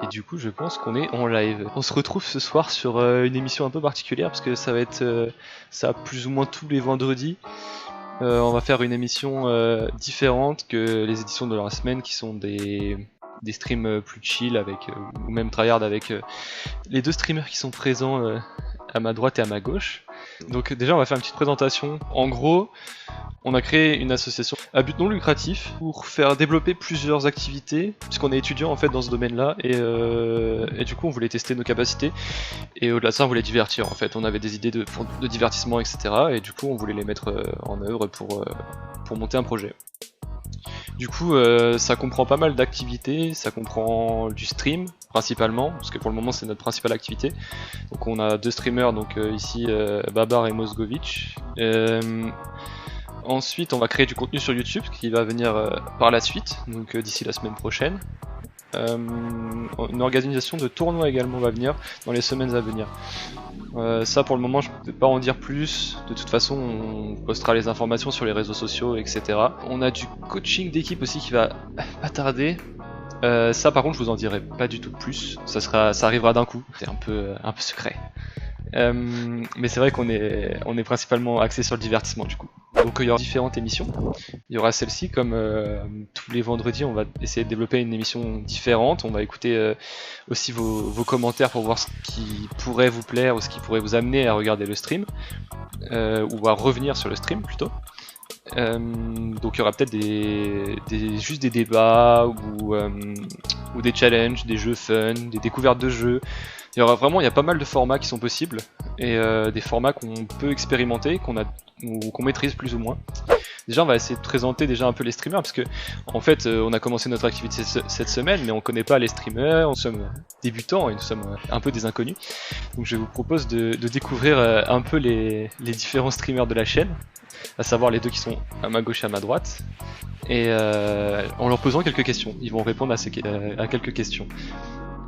du coup, je pense qu'on est en live. On se retrouve ce soir sur une émission un peu particulière parce que ça va être ça plus ou moins tous les vendredis. On va faire une émission différente que les éditions de la semaine qui sont des streams plus chill avec ou même tryhard avec les deux streamers qui sont présents à ma droite et à ma gauche. Donc déjà on va faire une petite présentation. En gros, on a créé une association à but non lucratif pour faire développer plusieurs activités, puisqu'on est étudiant en fait dans ce domaine-là, et du coup on voulait tester nos capacités, et au-delà de ça on voulait divertir en fait, on avait des idées de divertissement etc, et du coup on voulait les mettre en œuvre pour monter un projet. Du coup ça comprend pas mal d'activités, ça comprend du stream principalement, parce que pour le moment c'est notre principale activité. Donc on a deux streamers, donc ici Babar et Mozgovich. Ensuite, on va créer du contenu sur YouTube qui va venir par la suite, donc d'ici la semaine prochaine. Une organisation de tournoi également va venir dans les semaines à venir. Ça pour le moment je peux pas en dire plus, de toute façon on postera les informations sur les réseaux sociaux etc. On a du coaching d'équipe aussi qui va pas tarder. Ça par contre je vous en dirai pas du tout plus, ça arrivera d'un coup, c'est un peu secret. Mais c'est vrai qu'on est principalement axé sur le divertissement du coup. Donc il y aura différentes émissions. Il y aura celle-ci, comme tous les vendredis, on va essayer de développer une émission différente. On va écouter aussi vos commentaires pour voir ce qui pourrait vous plaire ou ce qui pourrait vous amener à regarder le stream, ou à revenir sur le stream plutôt. Donc il y aura peut-être juste des débats ou des challenges, des jeux fun, des découvertes de jeux. Il y a pas mal de formats qui sont possibles et des formats qu'on peut expérimenter, qu'on maîtrise plus ou moins. Déjà on va essayer de présenter déjà un peu les streamers parce que en fait on a commencé notre activité cette semaine mais on connaît pas les streamers, nous sommes débutants et nous sommes un peu des inconnus. Donc je vous propose de découvrir un peu les différents streamers de la chaîne, à savoir les deux qui sont à ma gauche et à ma droite, et en leur posant quelques questions. Ils vont répondre à quelques questions.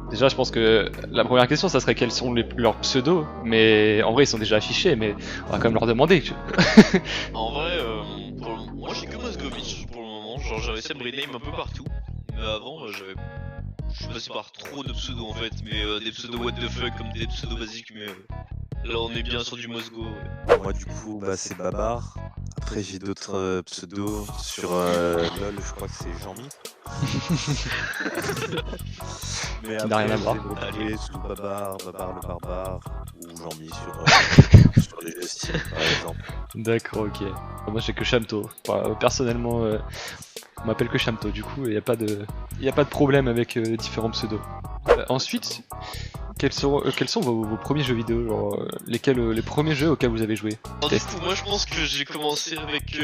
Déjà, je pense que la première question, ça serait quels sont leurs pseudos, mais en vrai, ils sont déjà affichés, mais on va quand même leur demander. En vrai, moi je suis que Mozgovich pour le moment, genre j'avais essayé de rename un peu partout, mais avant je suis passé par trop de pseudos en fait, mais des pseudos what the fuck comme des pseudos basiques, mais là on est bien sur du Mozgo. Ouais. Moi du coup c'est Babar. Après j'ai d'autres pseudos sur LOL, je crois que c'est Jean-Mi. Mais Qui n'a rien à voir. Allez, sous Babar le barbare, ou Jean-Mi sur les jeux Steam par exemple. D'accord, ok. Moi j'ai que Shamto. Enfin, personnellement, on m'appelle que Shamto, du coup, il n'y a pas de problème avec différents pseudos. Ensuite, quels sont vos premiers jeux vidéo, genre, les premiers jeux auxquels vous avez joué? Alors, du coup, moi je pense que j'ai commencé avec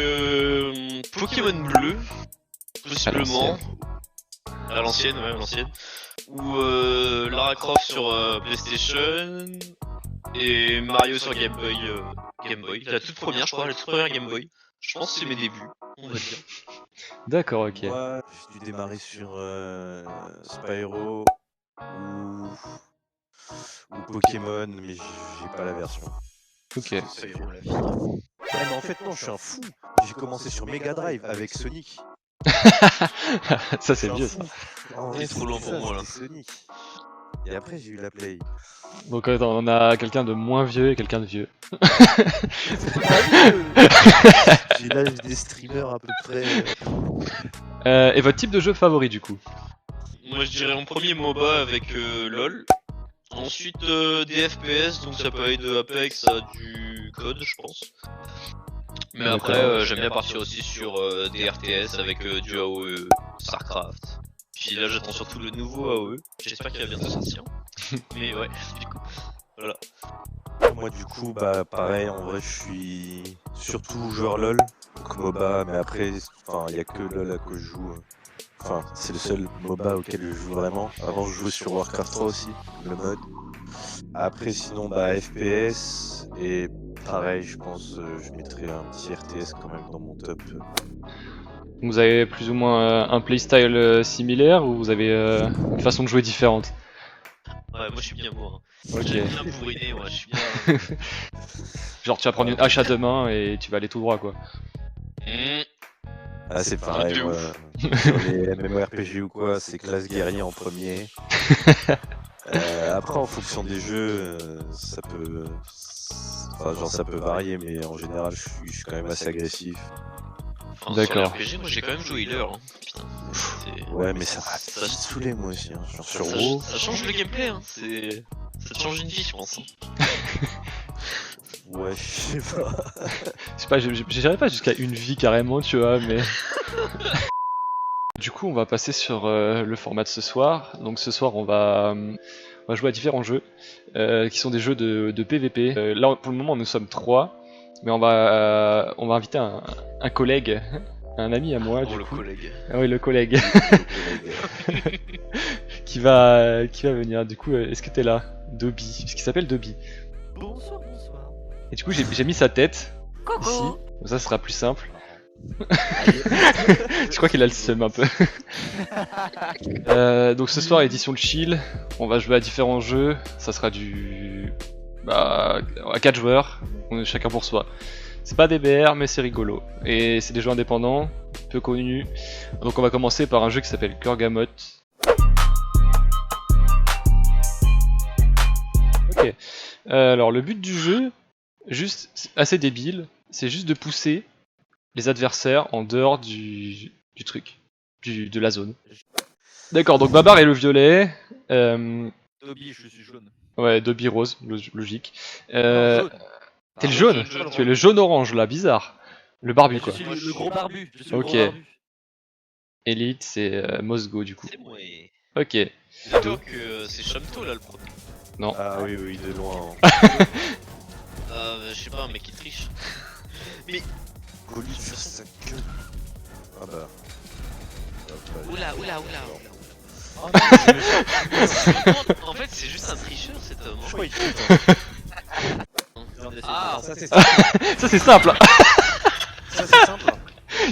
Pokémon Bleu, possiblement. À l'ancienne, ouais, à l'ancienne. Ou Lara Croft sur PlayStation. Et Mario sur Game Boy. La toute première, je crois, la toute première Game Boy. Je pense que c'est mes débuts, on va dire. D'accord, ok. Moi j'ai dû démarrer sur Spyro ou Pokémon, mais j'ai pas la version. Ok. Spyro, la vie. Ouais, mais en fait non, je suis un fou. J'ai commencé sur Mega Drive avec Sonic. Ça c'est vieux ça. Il est trop long pour moi, là. Sonic. Et après j'ai eu la Play. Donc attends, on a quelqu'un de moins vieux et quelqu'un de vieux. J'ai l'âge des streamers à peu près. Et votre type de jeu favori du coup? Moi je dirais en premier MOBA avec LOL. Ensuite des FPS, donc ça peut aller de Apex à du COD je pense. Mais après j'aime bien partir aussi sur des RTS avec du AOE, StarCraft. Puis là j'attends surtout le nouveau AOE, j'espère qu'il va bientôt sortir. Mais ouais, du coup, voilà. Moi du coup pareil, en vrai je suis surtout joueur LOL, donc MOBA, mais après il y a que LOL que je joue. Enfin c'est le seul MOBA auquel je joue vraiment. Avant je jouais sur Warcraft 3 aussi, le mode. Après sinon FPS, et pareil je pense je mettrais un petit RTS quand même dans mon top. Vous avez plus ou moins un playstyle similaire ou vous avez une façon de jouer différente? Ouais, moi je suis bien moi. Ok. J'aime bien bourriner, moi je suis bien. Genre tu vas prendre une hache à deux mains et tu vas aller tout droit quoi. Ah, c'est pareil, de moi. Sur les MMORPG ou quoi, c'est classe guerrier en premier. Après, en fonction des jeux, ça peut. Enfin, genre, ça peut varier, mais en général, je suis quand même assez agressif. Enfin, D'accord. sur les RPG, moi j'ai quand même joué healer. Hein. Putain. C'est- Ouais, mais ça m'a Ça- vite saoulé, moi aussi. Hein. Genre, sur Ça, WoW. ça change le gameplay, hein. Ça te change une vie, je pense. Hein. Ouais, je sais pas. Je sais pas, j'irai pas jusqu'à une vie carrément, tu vois, mais. Du coup, on va passer sur le format de ce soir. Donc ce soir, on va jouer à différents jeux qui sont des jeux de PVP. Là, pour le moment, nous sommes 3, mais on va inviter un collègue, un ami à moi, Oh, du le coup. collègue. Ah oui, le collègue qui va venir. Du coup, est-ce que t'es là, Dobby? Parce qu'il s'appelle Dobby. Bonsoir, bonsoir. Et du coup, j'ai mis sa tête ici. Coucou. Comme ça sera plus simple. Je crois qu'il a le seum un peu. Donc ce soir, édition de chill, on va jouer à différents jeux. Ça sera à 4 joueurs, on est chacun pour soi. C'est pas des BR, mais c'est rigolo. Et c'est des jeux indépendants, peu connus. Donc on va commencer par un jeu qui s'appelle Kurgamot. Ok. Alors le but du jeu, juste c'est assez débile, c'est juste de pousser les adversaires en dehors du truc, de la zone. D'accord, donc Babar est le violet, Dobby, je suis jaune. ouais, Dobby rose, logique. Non, jaune. T'es le Ah, jaune, jaune, tu es le jaune-orange là, bizarre. Le barbu Je quoi. suis Moi, le je gros suis- barbu. Je suis Ok. le gros barbu. Elite, c'est Mosgo du coup. C'est moi. Ok. Dis-toi que c'est Shamto là le premier. Ah oui, oui, de loin. Je sais pas, un mec qui triche. Colis sur sa queue. Ah bah. Oula. Oh non, En fait, c'est juste un tricheur cet homme. Je crois qu'il fait. Ah, ça c'est Ça c'est simple. Ça, c'est simple.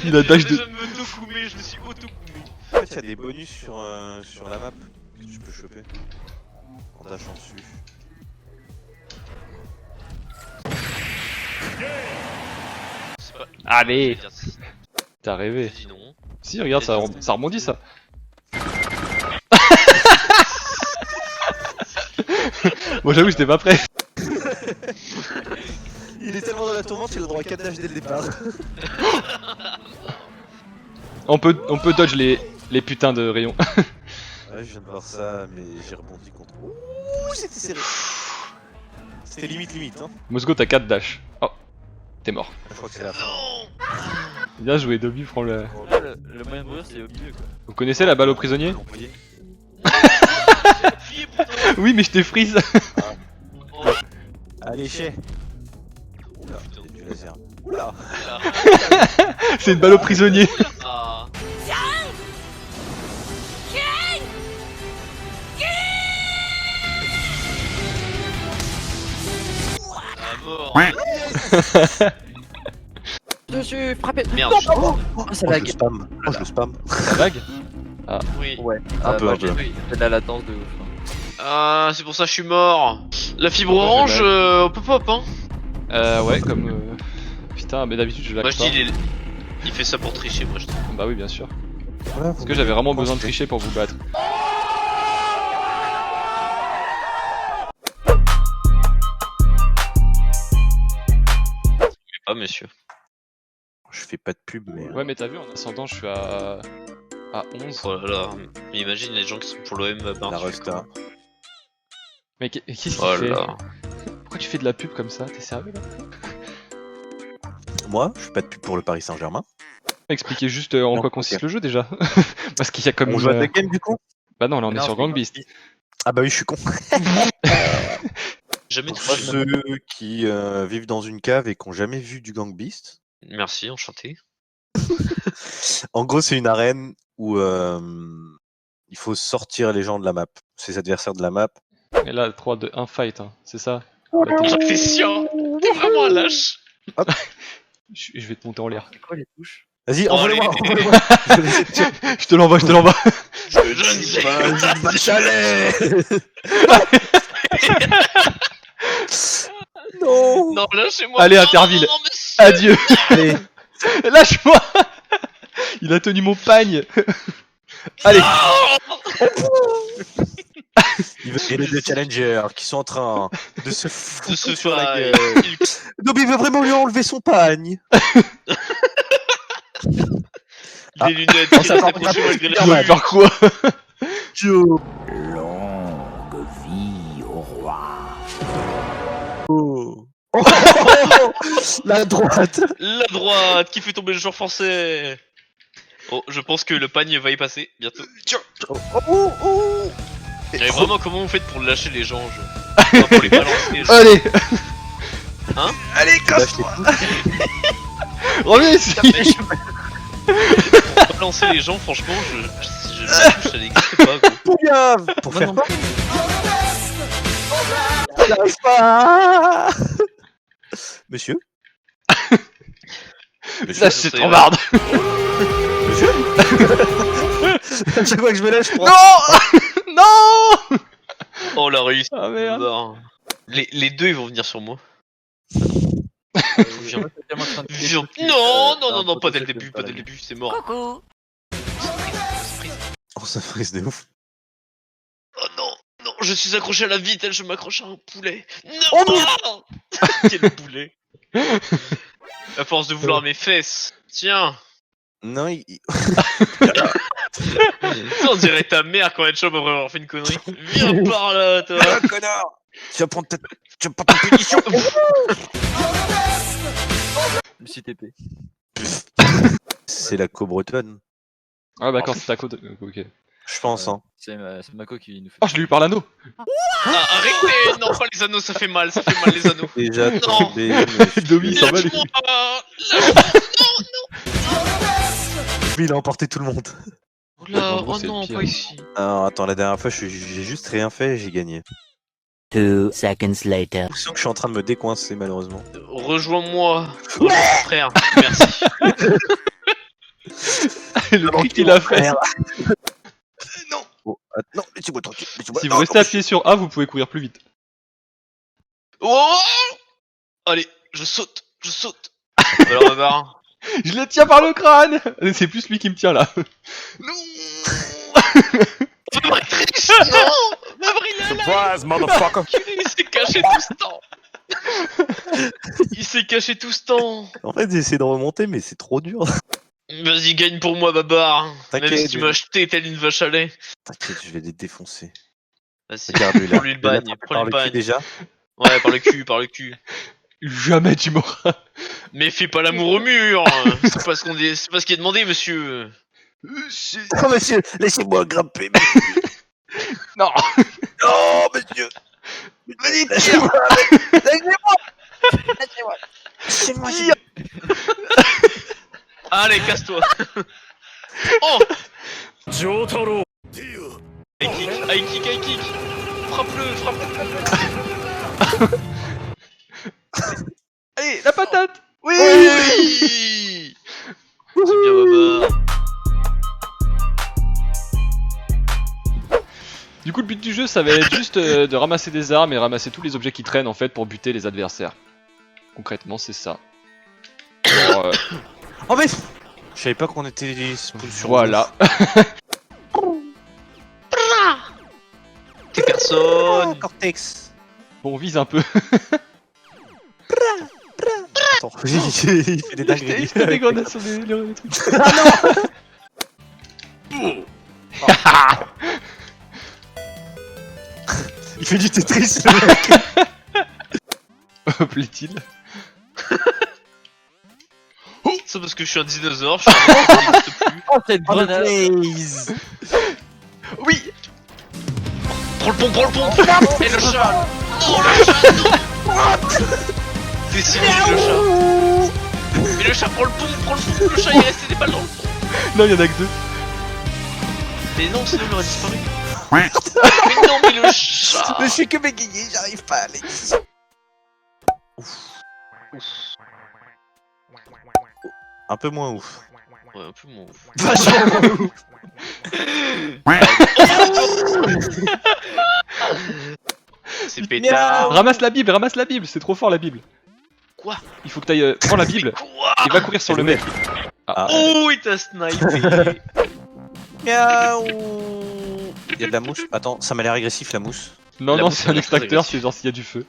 Il a dash de. déjà me auto-coumé, je me suis auto-coumé. En fait, il y a des bonus sur la map que tu peux choper en tâchant dessus. C'est pas. Allez. Je vais dire si. T'as rêvé. Je dis non. Si, regarde, ça rebondit ça. Moi j'avoue, j'étais pas prêt. Il est tellement dans la tourmente, il a le droit à 4 dash dès le départ. On peut dodge les putains de rayons. Ouais, je viens de voir ça, mais j'ai rebondi contre. Ouh, c'était serré. C'était limite, hein. Mosgo, t'as 4 dash. Oh, t'es mort. Je crois que c'est la fin. Non. Bien joué, Dobby, prends le. le moyen de mourir c'est au milieu quoi. Vous connaissez la balle au prisonnier? L'employé. Fille, putain. Oui, mais je t'ai freeze. Oh, Allez, chez. Oula, putain. il y a du laser. Oula. là. C'est une balle au prisonnier. Ah. À mort. Je suis frappé. Merde. Oh, ça Je lag. le spam. Oh, je le spam. Ça lag? Oui. Ouais. Un peu, moi, un peu. j'ai de la latence de ouf. Ah, c'est pour ça que je suis mort. La fibre Pourquoi orange, je lag pop hein. Ouais, comme. Putain, mais d'habitude je lag Moi je pas. dis, il fait ça pour tricher, moi je dis. Bah oui, bien sûr. Voilà, Parce que j'avais vraiment besoin de tricher pour vous battre. Ah, monsieur. Je fais pas de pub, mais. Ouais, mais t'as vu, en ascendant, je suis à 11. Oh là là. Mais imagine les gens qui sont pour l'OM La Resta. Mais qu'est-ce qu'il Oh fait? là. Pourquoi tu fais de la pub comme ça? T'es sérieux là? Moi, je fais pas de pub pour le Paris Saint-Germain. Expliquez juste en Non, quoi consiste ok. le jeu déjà. Parce qu'il y a comme. On joue à Deck Game du coup? Bah non, là on est Non, sur c'est Gang pas- Beast. Ah bah oui, je suis con. Jamais Pour touché. ceux qui vivent dans une cave et qui ont jamais vu du Gang Beast, Merci, enchanté. en gros, c'est une arène où il faut sortir les gens de la map, ses adversaires de la map. Et là, 3, 2, 1 fight, hein. C'est ça? T'es chiant. T'es vraiment un lâche. Je vais te monter en l'air. C'est quoi les touches? Vas-y, Oh, envoie-le-moi, allez. envoie-le-moi. Je vais laisser le chat. Je te l'envoie, je te l'envoie. Je ne sais pas. Vas-y, ma chalet. Non. Non, lâchez-moi. Allez, Non, Interville. non, non, monsieur. Adieu. Allez. Lâche-moi. Il a tenu mon pagne. Allez. Il veut gagner deux challengers qui sont en train de se De foutre ce sur la fight. gueule. Dobby veut vraiment lui enlever son pagne. Des lunettes on qui s'attend restent accrochées pas malgré à la Tu vas chute. faire quoi? Joe. Longue vie au roi. Oh. La droite. La droite qui fait tomber le joueur français. Oh, je pense que le pagne va y passer bientôt. Oh. Mais vraiment, comment vous faites pour lâcher les gens Enfin, pour les balancer. Allez. Allez, casse-toi. Reviens ici. Pour balancer les gens, franchement, la touche, ça n'existe pas, gros. Pouillave. Pour Moi faire non quoi? J'arrive pas. Monsieur. Ça c'est trop marde. Monsieur. À chaque fois que je me lève, je prends. Non. Non. Oh la réussite. Ah merde. Non. Les deux ils vont venir sur moi. Viens. Viens. Non, pas dès le début, c'est mort. Coucou. Oh, ça frise de ouf. Oh non, je suis accroché à la vitre, je m'accroche à un poulet. Non. Oh, Quel poulet. À force de vouloir mes fesses. Tiens. Non, Ça, on dirait ta mère quand elle chope après avoir fait une connerie. Viens par là, toi. Ah, connard. Tu vas prendre ta punition. Je me suis TP. C'est la co-bretonne, Ah d'accord, c'est ta côte. Ok. je pense. Hein. C'est Mako qui nous fait. Oh, je lui ai eu par l'anneau. Ah, arrêtez. Non, pas les anneaux, ça fait mal les anneaux. Déjà, Non. Dobby, il s'en va lui. il a emporté tout le monde. Oh là, En gros, oh c'est non, le pire. pas ici. Alors, attends, la dernière fois, j'ai juste rien fait et j'ai gagné. 2 seconds later. J'ai l'impression que je suis en train de me décoincer, malheureusement. Rejoins-moi, frère. Merci. Le cri qu'il a fait. Oh, non, laissez-moi tranquille. Si vous restez appuyé sur A, vous pouvez courir plus vite. Oh allez, je saute. Alors, ma barre. Je le tiens par le crâne. C'est plus lui qui me tient là. Non. Fabrice, non. Surprise, motherfucker. Il s'est caché tout ce temps. Il s'est caché tout ce temps. En fait, j'ai essayé de remonter, mais c'est trop dur. Vas-y, gagne pour moi, Babar. T'inquiète, Même si tu mais- m'as acheté telle une vache à lait. T'inquiète, je vais les défoncer. Vas-y, Regarde lui là. prends-lui le bagne, Par prends-lui le le cul bagne. déjà. Ouais, par le cul. Jamais tu m'auras. Mais fais pas l'amour au mur. C'est pas ce qu'on dit, c'est pas ce qui est demandé, monsieur. Oh monsieur, laissez-moi grimper. Non. Non, monsieur. Vas-y, laissez-moi. Laissez-moi. Allez, casse-toi. Oh, Jotaro. high kick. Frappe-le. Allez, la patate. Oui. Oui. C'est bien, Babar. Du coup, le but du jeu, ça va être juste de ramasser des armes et ramasser tous les objets qui traînent en fait pour buter les adversaires. Concrètement, c'est ça. Alors, Oh mais je savais pas qu'on était spawn sur voilà. T'es personne. Cortex. Bon, on vise un peu. Attends, il fait des dingueries. Il fait des grenades sur les trucs. Il fait du Tetris, le mec. Plaît-il. C'est parce que je suis un dinosaure, je suis un mec qui n'existe plus. Oh, cette Oh, le grenade. blaze. Oui. Prends le pont. Et le chat. Non, le chat, non. T'es cynique, le chat. Mais le chat, prends le pont. Le chat, il est resté des balles dans le pont. Non, il y en a que deux. Mais non, sinon il aurait disparu. Mais non, mais le chat. Je fais que bégayer, j'arrive pas à aller. Un peu moins ouf. Ouais, un peu mon ouf. Vachement ouf. C'est pétard. Ramasse la Bible, c'est trop fort la Bible. Quoi? Il faut que t'ailles. Prends la Bible Quoi? et va courir sur le mec. Ah, Oh, il t'a snipé. miaou. Il y a de la mousse. Attends, ça m'a l'air agressif la mousse. Non, La non, mousse, c'est un elle est très extracteur, agressive. c'est genre s'il y a du feu.